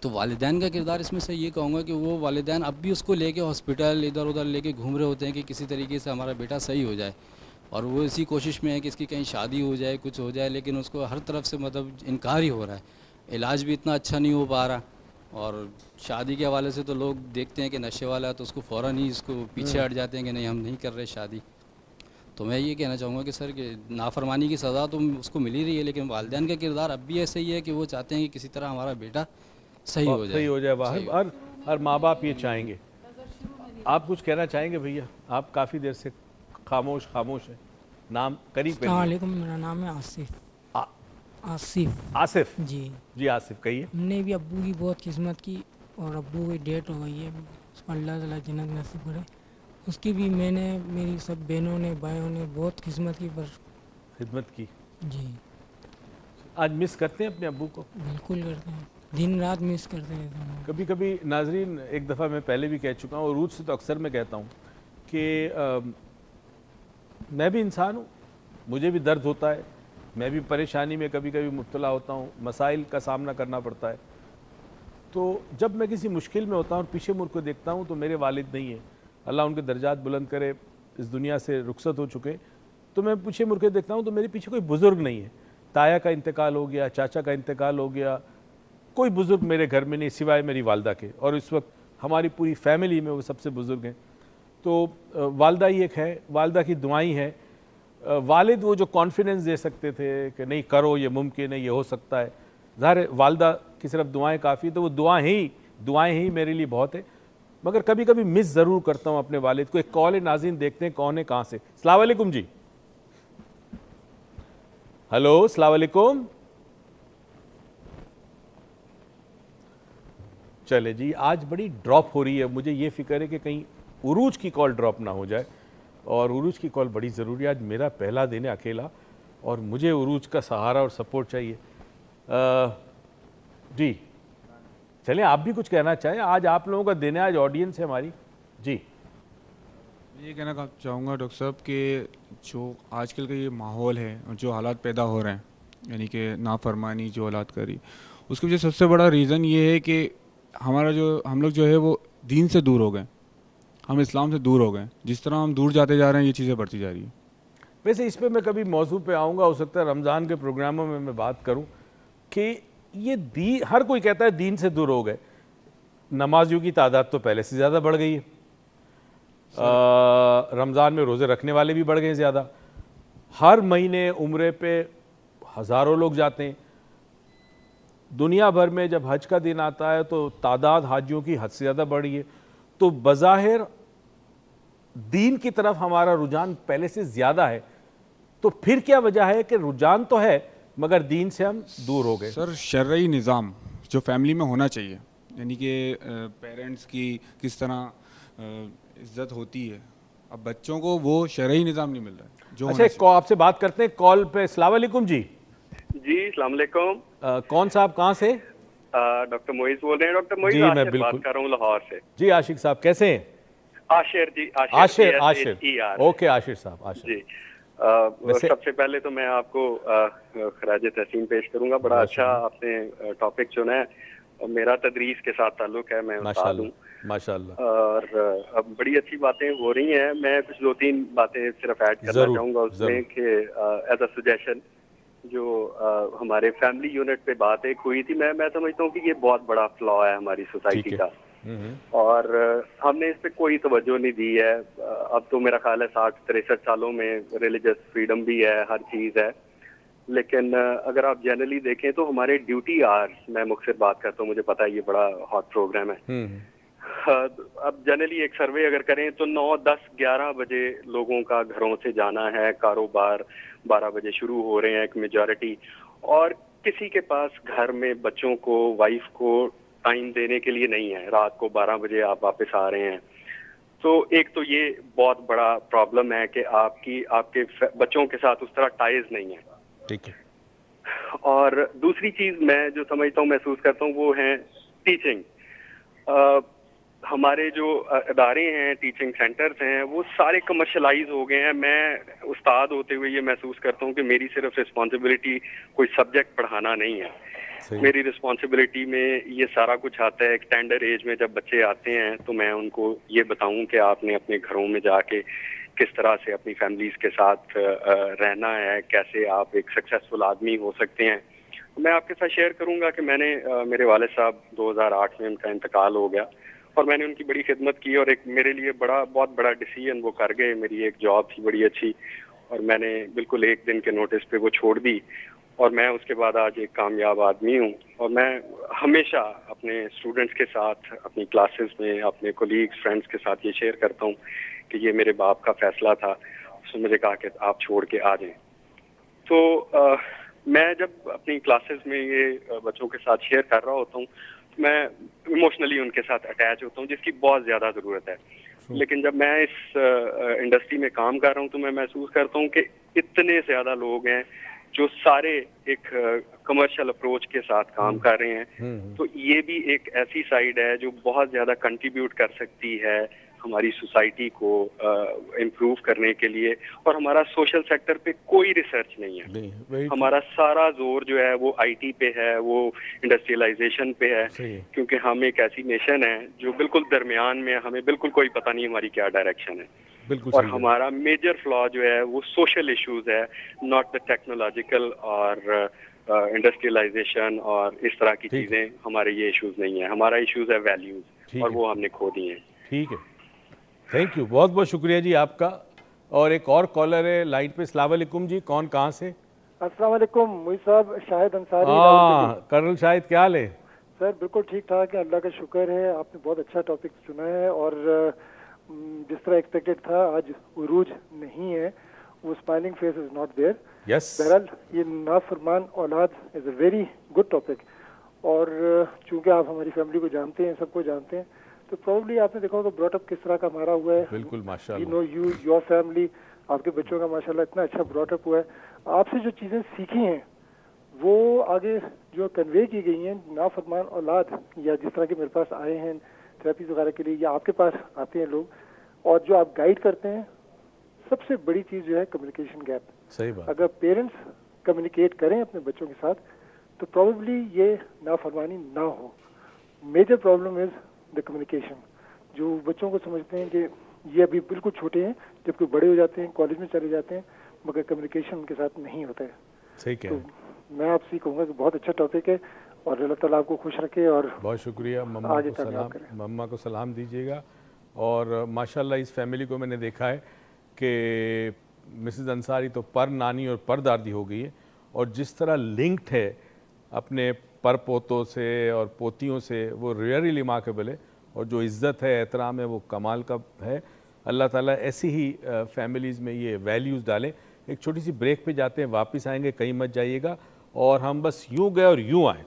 تو والدین کا کردار اس میں سے یہ کہوں گا کہ وہ والدین اب بھی اس کو لے کے ہاسپٹل ادھر ادھر لے کے گھوم رہے ہوتے ہیں کہ کسی طریقے سے ہمارا بیٹا صحیح ہو جائے، اور وہ اسی کوشش میں ہے کہ اس کی کہیں شادی ہو جائے، کچھ ہو جائے، لیکن اس کو ہر طرف سے مطلب انکار ہی ہو رہا ہے، علاج بھی اتنا اچھا نہیں ہو پا رہا، اور شادی کے حوالے سے تو لوگ دیکھتے ہیں کہ نشے والا ہے تو اس کو فوراً ہی اس کو پیچھے ہٹ جاتے ہیں کہ نہیں ہم نہیں کر رہے شادی۔ تو میں یہ کہنا چاہوں گا کہ سر کہ نافرمانی کی سزا تو اس کو مل ہی رہی ہے، لیکن والدین کا کردار اب بھی ایسے ہی ہے کہ وہ چاہتے ہیں کہ کسی طرح ہمارا بیٹا صحیح ہو جائے۔ صحیح ہو جائے باہر، ہر ماں باپ یہ چاہیں گے۔ آپ کچھ کہنا چاہیں گے بھیا؟ آپ کافی دیر سے خاموش ہیں۔ نام قریب السلام علیکم، میرا نام ہے آصف۔ جی آصف کہیے۔ ہم نے بھی ابو کی بہت خدمت کی اور ابو کی ڈیتھ ہو گئی ہے، اس کو اللہ تعالیٰ جنت نصیب کرے۔ اس کی بھی میں نے، میری سب بہنوں نے بھائیوں نے بہت خدمت کی، پر خدمت کی۔ جی آج مس کرتے ہیں اپنے ابو کو؟ بالکل کرتے ہیں، دن رات مس کرتے رہتے ہیں۔ کبھی کبھی ناظرین، ایک دفعہ میں پہلے بھی کہہ چکا ہوں اور عروج سے تو اکثر میں کہتا ہوں کہ میں بھی انسان ہوں، مجھے بھی درد ہوتا ہے، میں بھی پریشانی میں کبھی کبھی مبتلا ہوتا ہوں، مسائل کا سامنا کرنا پڑتا ہے۔ تو جب میں کسی مشکل میں ہوتا ہوں اور پیچھے مڑ کو دیکھتا ہوں تو میرے والد نہیں ہیں، اللہ ان کے درجات بلند کرے، اس دنیا سے رخصت ہو چکے، تو میں پیچھے مڑ کے دیکھتا ہوں تو میرے پیچھے کوئی بزرگ نہیں ہے، تایا کا انتقال ہو گیا، چاچا کا انتقال ہو گیا، کوئی بزرگ میرے گھر میں نہیں سوائے میری والدہ کے، اور اس وقت ہماری پوری فیملی میں وہ سب سے بزرگ ہیں۔ تو والدہ ہی ایک ہے، والدہ کی دعائیں ہیں۔ والد وہ جو کانفیڈنس دے سکتے تھے کہ نہیں کرو، یہ ممکن ہے، یہ ہو سکتا ہے، ظاہر ہے والدہ کی صرف دعائیں کافی، تو وہ دعائیں ہی میرے لیے بہت ہے۔ مگر کبھی کبھی مس ضرور کرتا ہوں اپنے والد کو۔ ایک کال ہے ناظرین، دیکھتے ہیں کون ہے کہاں سے۔ السلام علیکم جی۔ ہلو، السلام علیکم۔ چلے جی، آج بڑی ڈراپ ہو رہی ہے، مجھے یہ فکر ہے کہ کہیں عروج کی کال ڈراپ نہ ہو جائے، اور عروج کی کال بڑی ضروری ہے۔ آج میرا پہلا دن ہے اکیلا اور مجھے عروج کا سہارا اور سپورٹ چاہیے۔ جی چلیں، آپ بھی کچھ کہنا چاہیں، آج آپ لوگوں کا دن ہے، آج آڈینس ہے ہماری۔ جی میں یہ کہنا چاہوں گا ڈاکٹر صاحب کہ جو آج کل کا یہ ماحول ہے اور جو حالات پیدا ہو رہے ہیں، یعنی کہ نافرمانی جو حالات کری، اس کی وجہ سب سے بڑا ریزن یہ ہے کہ ہم لوگ جو ہے وہ دین سے دور ہو گئے، ہم اسلام سے دور ہو گئے۔ جس طرح ہم دور جاتے جا رہے ہیں، یہ چیزیں بڑھتی جا رہی ہیں۔ ویسے اس پہ میں کبھی موضوع پہ آؤں گا، ہو سکتا ہے رمضان کے پروگراموں میں بات کروں کہ یہ ہر کوئی کہتا ہے دین سے دور ہو گئے، نمازیوں کی تعداد تو پہلے سے زیادہ بڑھ گئی ہے، رمضان میں روزے رکھنے والے بھی بڑھ گئے زیادہ، ہر مہینے عمرے پہ ہزاروں لوگ جاتے ہیں، دنیا بھر میں جب حج کا دن آتا ہے تو تعداد حاجیوں کی حد سے زیادہ بڑھ رہی ہے۔ تو بظاہر دین کی طرف ہمارا رجحان پہلے سے زیادہ ہے، تو پھر کیا وجہ ہے کہ رجحان تو ہے مگر دین سے ہم دور ہو گئے؟ سر، شرعی نظام جو فیملی میں ہونا چاہیے، یعنی کہ پیرنٹس کی کس طرح عزت ہوتی ہے، اب بچوں کو وہ شرعی نظام نہیں مل رہا ہے جو اچھا، ایک آپ سے بات کرتے ہیں کال پہ۔ السلام علیکم جی۔ جی السلام علیکم۔ کون صاحب کہاں سے؟ ڈاکٹر معیز بول رہے ہیں۔ ڈاکٹر معیز، جی میں عاشر بالکل بات کر رہا ہوں لاہور سے۔ جی عاشق صاحب کیسے ہیں؟ عاشر جی، عاشر اوکے عاشر صاحب، عاشر جی۔ سب سے پہلے تو میں آپ کو خراج تحسین پیش کروں گا، بڑا اچھا آپ نے ٹاپک چنا ہے، میرا تدریس کے ساتھ تعلق ہے، میں استاد ہوں ماشاءاللہ، اور اب بڑی اچھی باتیں ہو رہی ہیں۔ میں کچھ دو تین باتیں صرف ایڈ کرنا چاہوں گا اس میں کہ ایز اے سجیشن جو ہمارے فیملی یونٹ پہ بات ایک ہوئی تھی، میں سمجھتا ہوں کہ یہ بہت بڑا فلا ہے ہماری سوسائٹی کا، اور ہم نے اس پہ کوئی توجہ نہیں دی ہے۔ اب تو میرا خیال ہے 60-63 سالوں میں ریلیجس فریڈم بھی ہے، ہر چیز ہے، لیکن اگر آپ جنرلی دیکھیں تو ہمارے ڈیوٹی آرز، میں مختصر بات کرتا ہوں، مجھے پتا ہے یہ بڑا ہاٹ پروگرام ہے، اب جنرلی ایک سروے اگر کریں تو 9, 10, 11 بجے لوگوں کا گھروں سے جانا ہے، کاروبار 12 بجے شروع ہو رہے ہیں ایک میجورٹی، اور کسی کے پاس گھر میں بچوں کو، وائف کو ٹائم دینے کے لیے نہیں ہے، رات کو 12 بجے آپ واپس آ رہے ہیں۔ تو ایک تو یہ بہت بڑا پرابلم ہے کہ آپ کے بچوں کے ساتھ اس طرح ٹائز نہیں ہے، ٹھیک ہے۔ اور دوسری چیز میں جو سمجھتا ہوں، محسوس کرتا ہوں، وہ ہے ٹیچنگ۔ ہمارے جو ادارے ہیں، ٹیچنگ سینٹرز ہیں، وہ سارے کمرشلائز ہو گئے ہیں۔ میں استاد ہوتے ہوئے یہ محسوس کرتا ہوں کہ میری صرف رسپانسبلٹی کوئی سبجیکٹ پڑھانا نہیں ہے، میری رسپانسبلٹی میں یہ سارا کچھ آتا ہے. ایک ٹینڈر ایج میں جب بچے آتے ہیں تو میں ان کو یہ بتاؤں کہ آپ نے اپنے گھروں میں جا کے کس طرح سے اپنی فیملیز کے ساتھ رہنا ہے, کیسے آپ ایک سکسیسفل آدمی ہو سکتے ہیں. میں آپ کے ساتھ شیئر کروں گا کہ میں نے میرے والد صاحب 2008 میں ان کا انتقال ہو گیا اور میں نے ان کی بڑی خدمت کی, اور ایک میرے لیے بہت بڑا ڈیسیژن وہ کر گئے. میری ایک جاب تھی بڑی اچھی اور میں نے بالکل ایک دن کے نوٹس پہ وہ چھوڑ دی, اور میں اس کے بعد آج ایک کامیاب آدمی ہوں. اور میں ہمیشہ اپنے اسٹوڈنٹس کے ساتھ, اپنی کلاسز میں, اپنے کولیگز, فرینڈس کے ساتھ یہ شیئر کرتا ہوں کہ یہ میرے باپ کا فیصلہ تھا. اس نے مجھے کہا کہ آپ چھوڑ کے آ جائیں. تو میں جب اپنی کلاسز میں یہ بچوں کے ساتھ شیئر کر رہا ہوتا ہوں میں ایموشنلی ان کے ساتھ اٹیچ ہوتا ہوں, جس کی بہت زیادہ ضرورت ہے. لیکن جب میں اس انڈسٹری میں کام کر رہا ہوں تو میں محسوس کرتا ہوں کہ اتنے زیادہ لوگ ہیں جو سارے ایک کمرشل اپروچ کے ساتھ کام کر رہے ہیں. تو یہ بھی ایک ایسی سائیڈ ہے جو بہت زیادہ کنٹریبیوٹ کر سکتی ہے ہماری سوسائٹی کو امپروو کرنے کے لیے. اور ہمارا سوشل سیکٹر پہ کوئی ریسرچ نہیں ہے, ہمارا سارا زور جو ہے وہ آئی ٹی پہ ہے, وہ انڈسٹریلائزیشن پہ ہے, کیونکہ ہم ایک ایسی نیشن ہے جو بالکل درمیان میں, ہمیں بالکل کوئی پتہ نہیں ہماری کیا ڈائریکشن ہے. اور ہمارا میجر فلا جو ہے وہ سوشل ایشوز ہے, ناٹ دا ٹیکنالوجیکل اور انڈسٹریلائزیشن اور اس طرح کی چیزیں. ہمارے یہ ایشوز نہیں ہیں, ہمارا ایشوز ہے ویلیوز, اور وہ ہم نے کھو دی ہیں. ٹھیک ہے, تھینک یو, بہت بہت شکریہ جی آپ کا. اور ایک اور کالر ہے لائن پہ. السلام علیکم جی, کون کہاں سے؟ السلام علیکم موئی صاحب, شاہد انصاری. ہاں کرنل شاہد, کیا حال ہے؟ سر بالکل ٹھیک ٹھاک ہے, اللہ کا شکر ہے. آپ نے بہت اچھا ٹاپک چنا ہے, اور جس طرح ایکسپیکٹڈ تھا آج عروج نہیں ہے, وہ smiling face is not there. بہرحال یہ نافرمان اولاد is a very good topic, اور چونکہ آپ ہماری فیملی کو جانتے ہیں, سب کو جانتے ہیں, تو پروبلی آپ نے دیکھا ہوگا براٹ اپ کس طرح کا ہمارا ہوا ہے. بالکل ماشاءاللہ, you know you your family, آپ کے بچوں کا ماشاءاللہ اتنا اچھا براٹ اپ ہوا ہے. آپ سے جو چیزیں سیکھی ہیں وہ آگے جو کنوے کی گئی ہیں, نافرمان اولاد یا جس طرح کے میرے پاس آئے ہیں تھراپیز وغیرہ کے لیے, یا آپ کے پاس آتے ہیں لوگ, اور جو آپ گائیڈ کرتے ہیں, سب سے بڑی چیز جو ہے کمیونیکیشن گیپ. صحیح بات. اگر پیرنٹس کمیونیکیٹ کریں اپنے بچوں کے ساتھ تو پروبیبلی یہ نافرمانی نہ ہو. Major problem is the communication. جو بچوں کو سمجھتے ہیں کہ یہ ابھی بالکل چھوٹے ہیں, جب کہ بڑے ہو جاتے ہیں, کالج میں چلے جاتے ہیں, مگر کمیونیکیشن ان کے ساتھ نہیں ہوتا ہے. صحیح کہہ. میں آپ سے کہوں گا کہ بہت اچھا ٹاپک ہے, اور اللہ تعالیٰ آپ کو خوش رکھے. اور بہت شکریہ. مما کو سلام دیجیے گا. اور ماشاءاللہ اس فیملی کو میں نے دیکھا ہے کہ مسز انصاری تو پر نانی اور پر دادی ہو گئی ہے, اور جس طرح لنکڈ ہے اپنے پر پوتوں سے اور پوتیوں سے, وہ ریئلی ریمارکیبل ہے. اور جو عزت ہے, احترام ہے, وہ کمال کا ہے. اللہ تعالیٰ ایسی ہی فیملیز میں یہ ویلیوز ڈالیں. ایک چھوٹی سی بریک پہ جاتے ہیں, واپس آئیں گے, کہیں مت جائیے گا. اور ہم بس یوں گئے اور یوں آئیں.